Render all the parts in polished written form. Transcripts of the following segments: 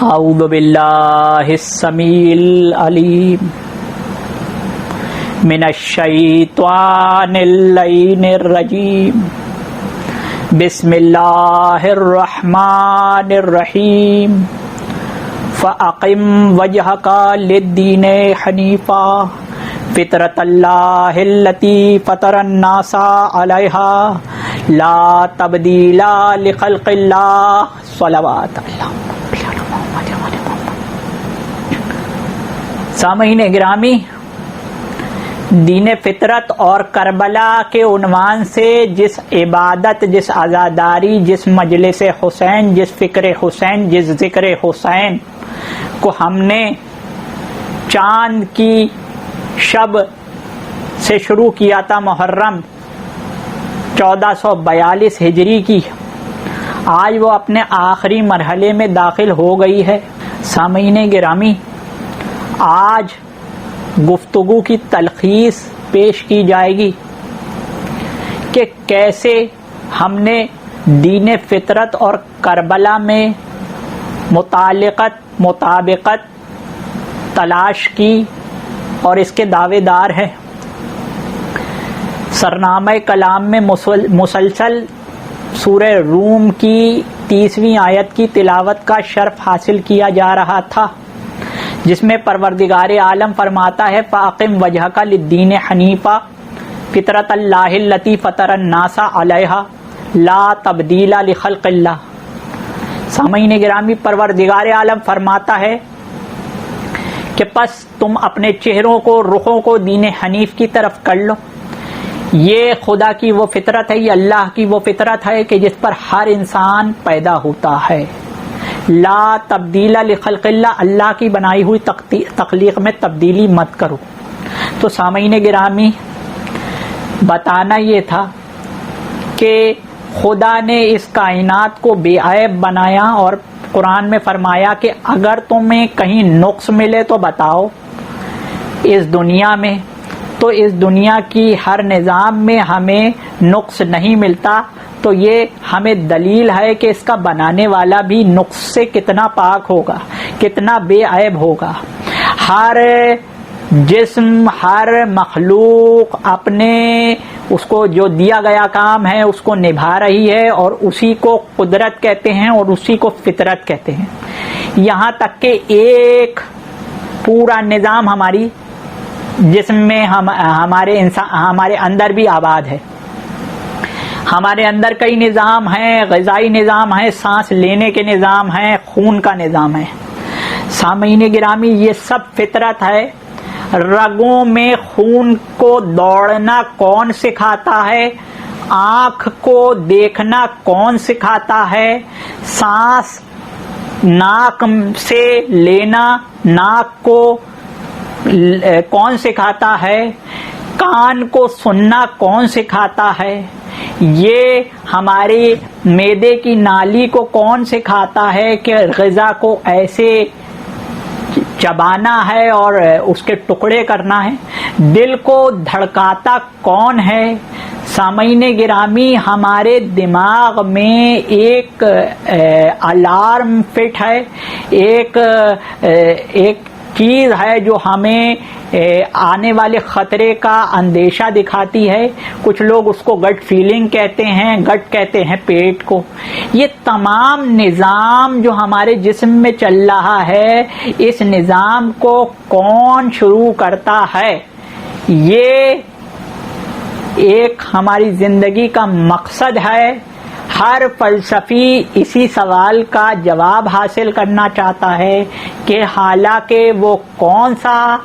اعوذ باللہ السمیع العلیم من الشیطان اللعین الرجیم بسم اللہ الرحمن الرحیم فأقم وجہک للدین حنیفا فطرۃ اللہ التی فطر الناس علیہا لا تبدیل لخلق اللہ صلوات اللہ۔ سامعین گرامی، دین فطرت اور کربلا کے عنوان سے جس عبادت، جس عزاداری، جس مجلس حسین، جس فکر حسین، جس ذکر حسین کو ہم نے چاند کی شب سے شروع کیا تھا، محرم 1442 ہجری کی، آج وہ اپنے آخری مرحلے میں داخل ہو گئی ہے۔ سامعین گرامی، آج گفتگو کی تلخیص پیش کی جائے گی کہ کیسے ہم نے دین فطرت اور کربلا میں مطابقت تلاش کی اور اس کے دعوے دار ہیں۔ سرنامہ کلام میں مسلسل سورہ روم کی 30ویں آیت کی تلاوت کا شرف حاصل کیا جا رہا تھا، جس میں پروردگار عالم فرماتا ہے فَأَقِمْ وَجْهَكَ لِلدِّينِ حَنِيفًا فِطْرَةَ اللَّهِ الَّتِي فَطَرَ النَّاسَ عَلَيْهَا لَا تَبْدِيلَ لِخَلْقِ اللَّهِ۔ سامعین گرامی، پروردگار عالم فرماتا ہے کہ پس تم اپنے چہروں کو، رخوں کو دین حنیف کی طرف کر لو۔ یہ خدا کی وہ فطرت ہے، یہ اللہ کی وہ فطرت ہے کہ جس پر ہر انسان پیدا ہوتا ہے۔ لا تبدیل لخلق اللہ، اللہ کی بنائی ہوئی تخلیق میں تبدیلی مت کرو۔ تو سامعین گرامی، بتانا یہ تھا کہ خدا نے اس کائنات کو بے عیب بنایا اور قرآن میں فرمایا کہ اگر تمہیں کہیں نقص ملے تو بتاؤ اس دنیا میں، تو اس دنیا کی ہر نظام میں ہمیں نقص نہیں ملتا، تو یہ ہمیں دلیل ہے کہ اس کا بنانے والا بھی نقص سے کتنا پاک ہوگا، کتنا بے عیب ہوگا۔ ہر جسم، ہر مخلوق اپنے اس کو جو دیا گیا کام ہے اس کو نبھا رہی ہے، اور اسی کو قدرت کہتے ہیں اور اسی کو فطرت کہتے ہیں۔ یہاں تک کہ ایک پورا نظام ہماری جسم میں ہمارے اندر بھی آباد ہے۔ ہمارے اندر کئی نظام ہیں، غذائی نظام ہے، سانس لینے کے نظام ہیں، خون کا نظام ہے۔ سامعین گرامی، یہ سب فطرت ہے۔ رگوں میں خون کو دوڑنا کون سکھاتا ہے؟ آنکھ کو دیکھنا کون سکھاتا ہے؟ سانس ناک سے لینا، ناک کو کون سکھاتا ہے؟ کان کو سننا کون سکھاتا ہے؟ یہ ہماری معدے کی نالی کو کون سکھاتا ہے کہ غذا کو ایسے چبانا ہے اور اس کے ٹکڑے کرنا ہے؟ دل کو دھڑکاتا کون ہے؟ سامعین گرامی، ہمارے دماغ میں ایک الارم فٹ ہے، ایک چیز ہے جو ہمیں آنے والے خطرے کا اندیشہ دکھاتی ہے۔ کچھ لوگ اس کو گٹ فیلنگ کہتے ہیں، گٹ کہتے ہیں پیٹ کو۔ یہ تمام نظام جو ہمارے جسم میں چل رہا ہے، اس نظام کو کون شروع کرتا ہے؟ یہ ایک ہماری زندگی کا مقصد ہے۔ ہر فلسفی اسی سوال کا جواب حاصل کرنا چاہتا ہے کہ حالانکہ وہ کون سا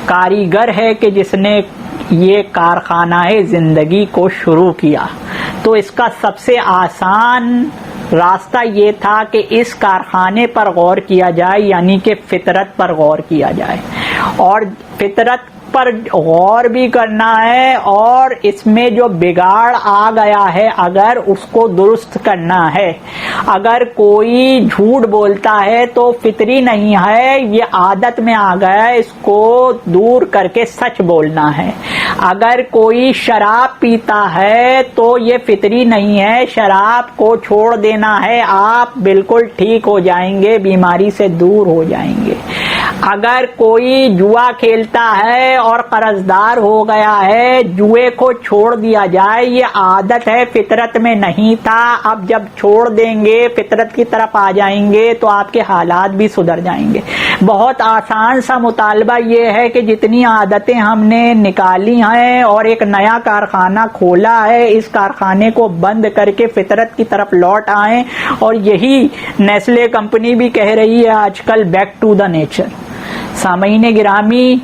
کاریگر ہے کہ جس نے یہ کارخانہ زندگی کو شروع کیا۔ تو اس کا سب سے آسان راستہ یہ تھا کہ اس کارخانے پر غور کیا جائے، یعنی کہ فطرت پر غور کیا جائے۔ اور فطرت پر غور بھی کرنا ہے اور اس میں جو بگاڑ آ گیا ہے اگر اس کو درست کرنا ہے. اگر کوئی جھوٹ بولتا ہے تو فطری نہیں ہے, یہ عادت میں آ گیا ہے, اس کو دور کر کے سچ بولنا ہے. اگر کوئی شراب پیتا ہے تو یہ فطری نہیں ہے, شراب کو چھوڑ دینا ہے, آپ بالکل ٹھیک ہو جائیں گے, بیماری سے دور ہو جائیں گے. اگر کوئی جوا کھیلتا ہے اور قرضدار ہو گیا ہے, جوئے کو چھوڑ دیا جائے, یہ عادت ہے, فطرت میں نہیں تھا, اب جب چھوڑ دیں گے فطرت کی طرف آ جائیں گے تو آپ کے حالات بھی سدھر جائیں گے. بہت آسان سا مطالبہ یہ ہے کہ جتنی عادتیں ہم نے نکالی ہیں اور ایک نیا کارخانہ کھولا ہے, اس کارخانے کو بند کر کے فطرت کی طرف لوٹ آئیں. اور یہی نیسلے کمپنی بھی کہہ رہی ہے آج کل بیک ٹو دا نیچر. سامعین گرامی,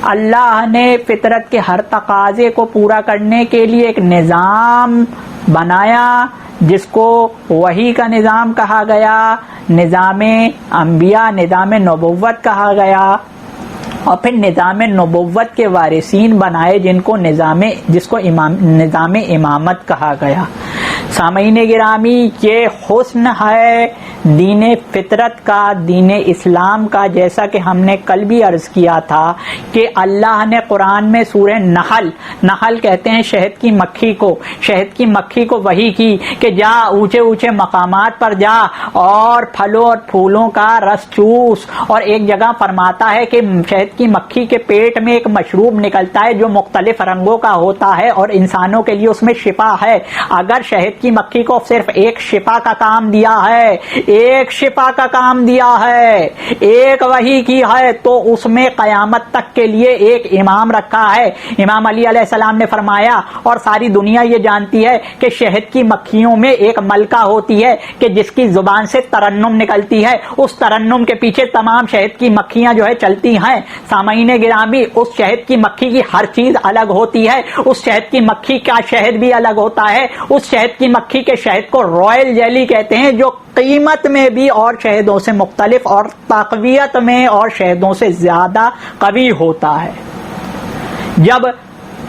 اللہ نے فطرت کے ہر تقاضے کو پورا کرنے کے لیے ایک نظام بنایا جس کو وحی کا نظام کہا گیا, نظام انبیاء, نظام نبوت کہا گیا, اور پھر نظام نبوت کے وارثین بنائے جس کو نظام امامت کہا گیا. سامعین گرامی, یہ حسن ہے دین فطرت کا, دین اسلام کا, جیسا کہ ہم نے کل بھی عرض کیا تھا کہ اللہ نے قرآن میں سورہ نحل کہتے ہیں شہد کی مکھی کو وحی کی کہ جا اونچے اونچے مقامات پر جا اور پھلوں اور پھولوں کا رس چوس. اور ایک جگہ فرماتا ہے کہ شہد کی مکھی کے پیٹ میں ایک مشروب نکلتا ہے جو مختلف رنگوں کا ہوتا ہے اور انسانوں کے لیے اس میں شفا ہے. اگر شہد کی مکھی کو صرف ایک شفا کا کام دیا ہے, ایک وحی کی ہے, تو اس میں قیامت تک کے لیے ایک امام رکھا ہے. امام علی علیہ السلام نے فرمایا, اور ساری دنیا یہ جانتی ہے کہ شہد کی مکھیوں میں ایک ملکہ ہوتی ہے کہ جس کی زبان سے ترنم نکلتی ہے, اس ترنم کے پیچھے تمام شہد کی مکھیاں جو ہے چلتی ہیں. سامعین گرامی, اس شہد کی مکھی کی ہر چیز الگ ہوتی ہے, اس شہد کی مکھی کا شہد بھی الگ ہوتا ہے. اس شہد کی مکھی کے شہد کو رائل جیلی کہتے ہیں, جو قیمت میں بھی اور شہدوں سے مختلف اور تقویت میں اور شہدوں سے زیادہ قوی ہوتا ہے. جب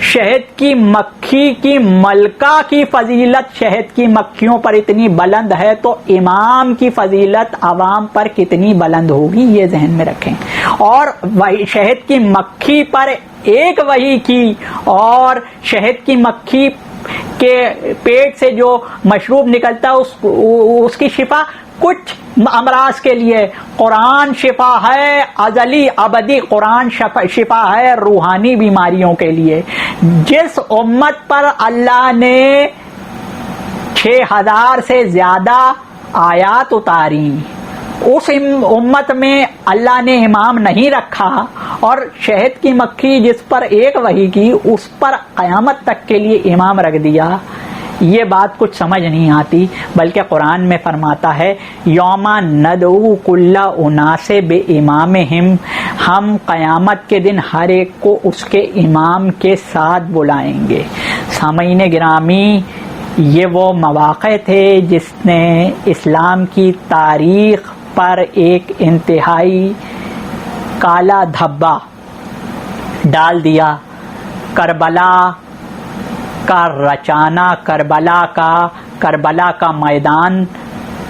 شہد کی مکھی کی ملکہ کی فضیلت شہد کی مکھیوں پر اتنی بلند ہے تو امام کی فضیلت عوام پر کتنی بلند ہوگی, یہ ذہن میں رکھیں. اور شہد کی مکھی پر ایک وحی کی, اور شہد کی مکھی کے پیٹ سے جو مشروب نکلتا ہے اس کی شفا کچھ امراض کے لیے. قرآن شفا ہے ازلی ابدی, قرآن شفا ہے روحانی بیماریوں کے لیے. جس امت پر اللہ نے 6000 سے زیادہ آیات اتاری, اس امت میں اللہ نے امام نہیں رکھا, اور شہد کی مکھی جس پر ایک وحی کی اس پر قیامت تک کے لیے امام رکھ دیا. یہ بات کچھ سمجھ نہیں آتی, بلکہ قرآن میں فرماتا ہے یوم ندعو کل اناس بامامہم, ہم قیامت کے دن ہر ایک کو اس کے امام کے ساتھ بلائیں گے. سامعین گرامی, یہ وہ مواقع تھے جس نے اسلام کی تاریخ پر ایک انتہائی کالا دھبا ڈال دیا. کربلا کا رچانا, کربلا کا میدان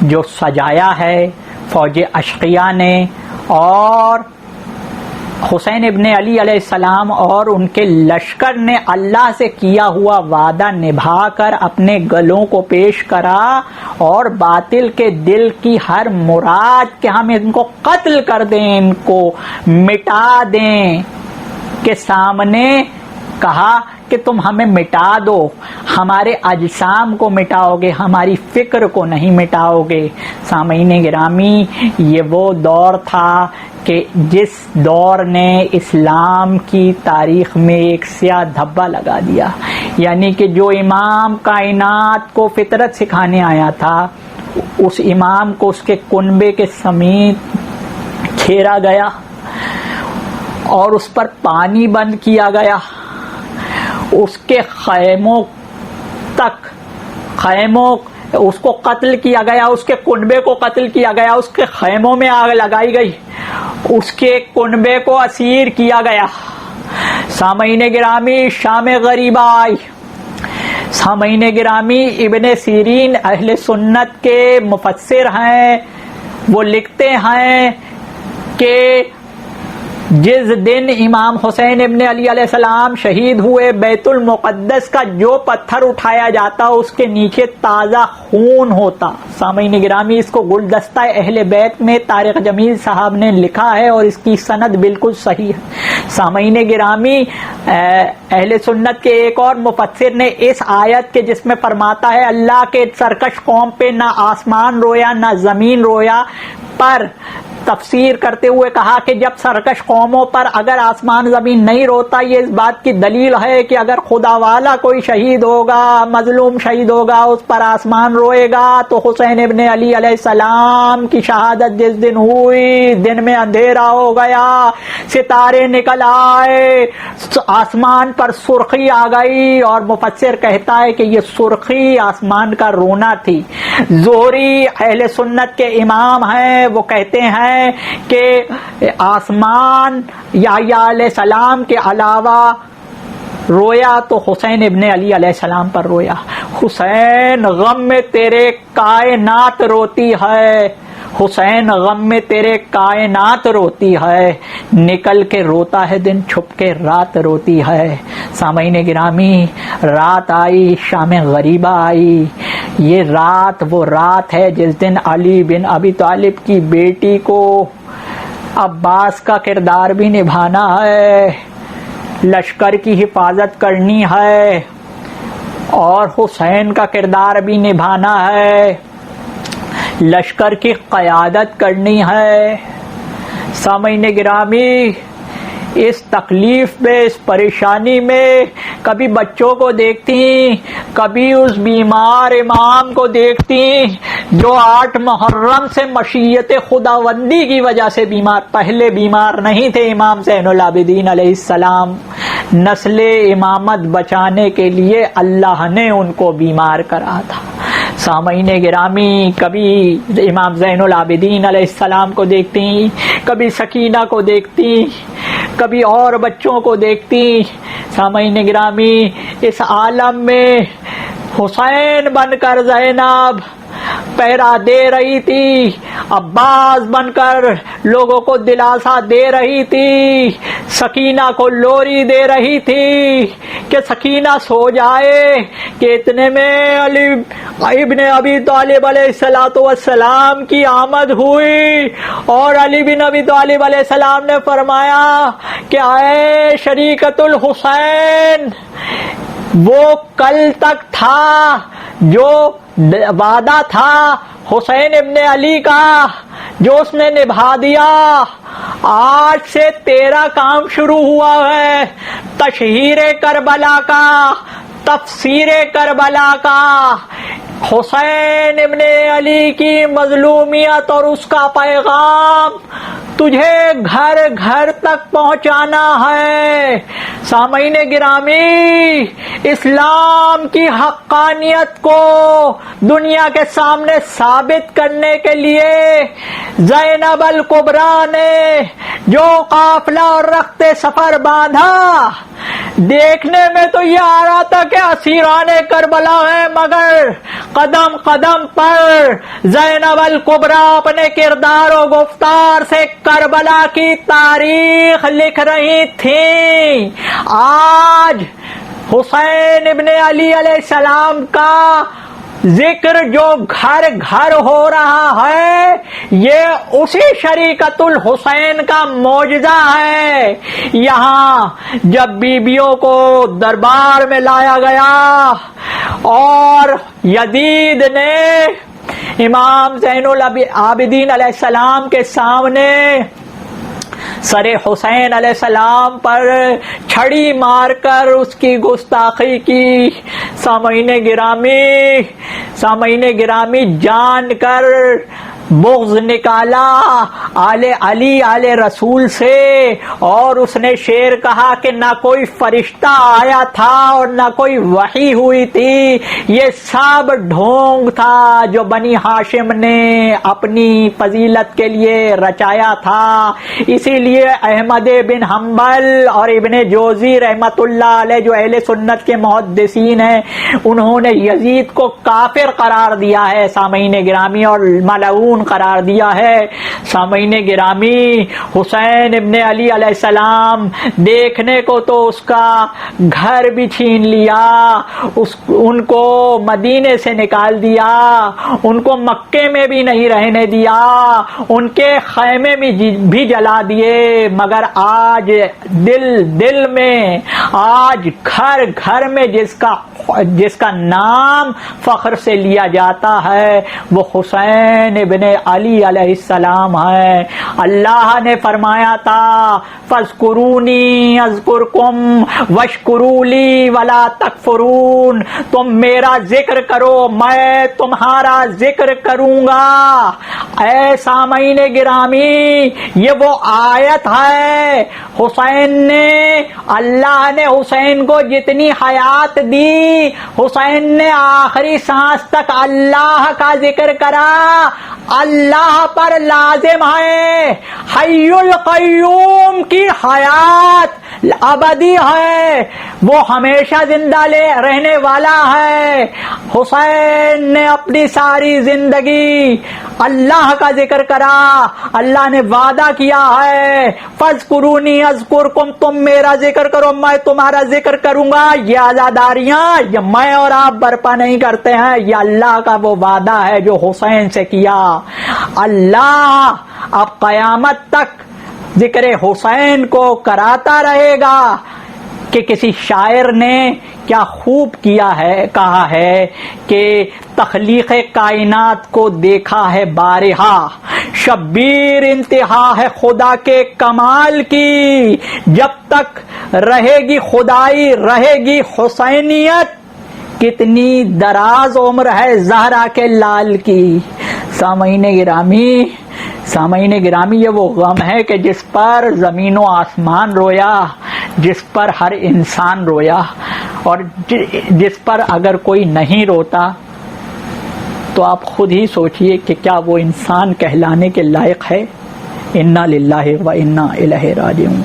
جو سجایا ہے فوج اشقیاء نے, اور حسین ابن علی علیہ السلام اور ان کے لشکر نے اللہ سے کیا ہوا وعدہ نبھا کر اپنے گلوں کو پیش کرا, اور باطل کے دل کی ہر مراد کہ ہم ان کو قتل کر دیں, ان کو مٹا دیں, کے سامنے کہا کہ تم ہمیں مٹا دو, ہمارے اجسام کو مٹاؤ گے, ہماری فکر کو نہیں مٹاؤ گے. سامعین گرامی, یہ وہ دور تھا کہ جس دور نے اسلام کی تاریخ میں ایک سیاہ دھبا لگا دیا. یعنی کہ جو امام کائنات کو فطرت سکھانے آیا تھا, اس امام کو اس کے کنبے کے سمیت گھیرا گیا اور اس پر پانی بند کیا گیا. اس کے خیموں اس کو قتل کیا گیا, اس کے کنبے کو قتل کیا گیا, اس کے خیموں میں آگ لگائی گئی, اس کے کنبے کو اسیر کیا گیا. سامعین گرامی شام غریبہ آئی. سامعین گرامی ابن سیرین اہل سنت کے مفسر ہیں. وہ لکھتے ہیں کہ جس دن امام حسین ابن علی علیہ السلام شہید ہوئے، بیت المقدس کا جو پتھر اٹھایا جاتا اس کے نیچے تازہ خون ہوتا. سامعین گرامی اس کو گلدستہ اہل بیت میں طارق جمیل صاحب نے لکھا ہے اور اس کی سند بالکل صحیح ہے. سامعین گرامی اہل سنت کے ایک اور مفسر نے اس آیت کے جس میں فرماتا ہے اللہ کے سرکش قوم پہ نہ آسمان رویا نہ زمین رویا پر تفسیر کرتے ہوئے کہا کہ جب سرکش قوموں پر اگر آسمان زمین نہیں روتا یہ اس بات کی دلیل ہے کہ اگر خدا والا کوئی شہید ہوگا، مظلوم شہید ہوگا، اس پر آسمان روئے گا. تو حسین ابن علی علیہ السلام کی شہادت جس دن ہوئی، دن میں اندھیرا ہو گیا، ستارے نکل آئے، آسمان پر سرخی آ گئی، اور مفسر کہتا ہے کہ یہ سرخی آسمان کا رونا تھی. زہری اہل سنت کے امام ہیں، وہ کہتے ہیں کہ آسمان یحییٰ علیہ السلام کے علاوہ رویا تو حسین ابن علی علیہ السلام پر رویا. حسین غم میں تیرے کائنات روتی ہے، حسین غم میں تیرے کائنات روتی ہے، نکل کے روتا ہے دن، چھپ کے رات روتی ہے. سامعین گرامی رات آئی، شام غریبہ آئی. یہ رات وہ رات ہے جس دن علی بن ابی طالب کی بیٹی کو عباس کا کردار بھی نبھانا ہے، لشکر کی حفاظت کرنی ہے اور حسین کا کردار بھی نبھانا ہے، لشکر کی قیادت کرنی ہے. سامعین گرامی اس تکلیف میں، اس پریشانی میں کبھی بچوں کو دیکھتی، کبھی اس بیمار امام کو دیکھتی جو 8 محرم سے مشیت خداوندی کی وجہ سے بیمار. پہلے بیمار نہیں تھے امام زین العابدین علیہ السلام، نسل امامت بچانے کے لیے اللہ نے ان کو بیمار کرا تھا. سامعین گرامی کبھی امام زین العابدین علیہ السلام کو دیکھتی، کبھی سکینہ کو دیکھتی، کبھی اور بچوں کو دیکھتی. سامعین گرامی اس عالم میں حسین بن کر زینب پہرا دے رہی تھی، عباس بن کر لوگوں کو دلاسا دے رہی تھی، سکینہ کو لوری دے رہی تھی کہ سکینہ سو جائے. کہ اتنے میں علی ابن ابی طالب علیہ السلام کی آمد ہوئی اور علی بن ابی طالب علیہ السلام نے فرمایا کہ اے شریکت الحسین، وہ کل تک تھا جو وعدہ تھا حسین ابن علی کا جو اس نے نبھا دیا، آج سے تیرا کام شروع ہوا ہے، تشہیر کربلا کا، تفسیر کربلا کا، حسین ابن علی کی مظلومیت اور اس کا پیغام تجھے گھر گھر تک پہنچانا ہے. سامعین گرامی اسلام کی حقانیت کو دنیا کے سامنے ثابت کرنے کے لیے زینب الکبریٰ نے جو قافلہ اور رخت سفر باندھا، دیکھنے میں تو یہ آ رہا تھا کہ اسیران کربلا ہیں، مگر قدم قدم پر زینب الکبریٰ اپنے کردار و گفتار سے کربلا کی تاریخ لکھ رہی تھیں. آج حسین ابن علی علیہ السلام کا ذکر جو گھر گھر ہو رہا ہے، یہ اسی شریکت الحسین کا معجزہ ہے. یہاں جب بیبیوں کو دربار میں لایا گیا اور یزید نے امام زین العابدین علیہ السلام کے سامنے سر حسین علیہ السلام پر چھڑی مار کر اس کی گستاخی کی، سامعین گرامی جان کر بغض نکالا آل علی آل رسول سے، اور اس نے شعر کہا کہ نہ کوئی فرشتہ آیا تھا اور نہ کوئی وحی ہوئی تھی، یہ سب ڈھونگ تھا جو بنی ہاشم نے اپنی فضیلت کے لیے رچایا تھا. اسی لیے احمد بن حنبل اور ابن جوزی رحمت اللہ علیہ جو اہل سنت کے محدثین ہیں انہوں نے یزید کو کافر قرار دیا ہے سامعین گرامی، اور ملعون قرار دیا ہے۔ سامعین گرامی، حسین ابن علی علیہ السلام دیکھنے کو تو اس کا گھر بھی چھین لیا، ان کو مدینے سے نکال دیا، ان کو مکے میں بھی نہیں رہنے دیا، ان کے خیمے بھی جلا دیے، مگر آج دل میں، آج گھر گھر میں جس کا نام فخر سے لیا جاتا ہے وہ حسین ابن علی علیہ السلام ہے۔ اللہ نے فرمایا تھا فاذکرونی اذکرکم واشکروا لی ولا تکفرون، تم میرا ذکر کرو میں تمہارا ذکر کروں گا۔ اے سامعین گرامی، یہ وہ آیت ہے اللہ نے حسین کو جتنی حیات دی، حسین نے آخری سانس تک اللہ کا ذکر کرا، اللہ پر لازم ہے، حی القیوم کی حیات ابدی ہے، وہ ہمیشہ زندہ رہنے والا ہے۔ حسین نے اپنی ساری زندگی اللہ کا ذکر کرا، اللہ نے وعدہ کیا ہے فاذکرونی اذکرکم، تم میرا ذکر کرو میں تمہارا ذکر کروں گا۔ یہ عزاداریاں یہ میں اور آپ برپا نہیں کرتے ہیں، یہ اللہ کا وہ وعدہ ہے جو حسین سے کیا۔ اللہ اب قیامت تک ذکر حسین کو کراتا رہے گا کہ کسی شاعر نے کیا خوب کہا ہے کہ تخلیق کائنات کو دیکھا ہے بارہا، شبیر انتہا ہے خدا کے کمال کی، جب تک رہے گی خدائی رہے گی حسینیت، کتنی دراز عمر ہے زہرا کے لال کی۔ سامعین گرامی، یہ وہ غم ہے کہ جس پر زمین و آسمان رویا، جس پر ہر انسان رویا، اور جس پر اگر کوئی نہیں روتا تو آپ خود ہی سوچئے کہ کیا وہ انسان کہلانے کے لائق ہے۔ انا للہ و انا الیہ راجعون۔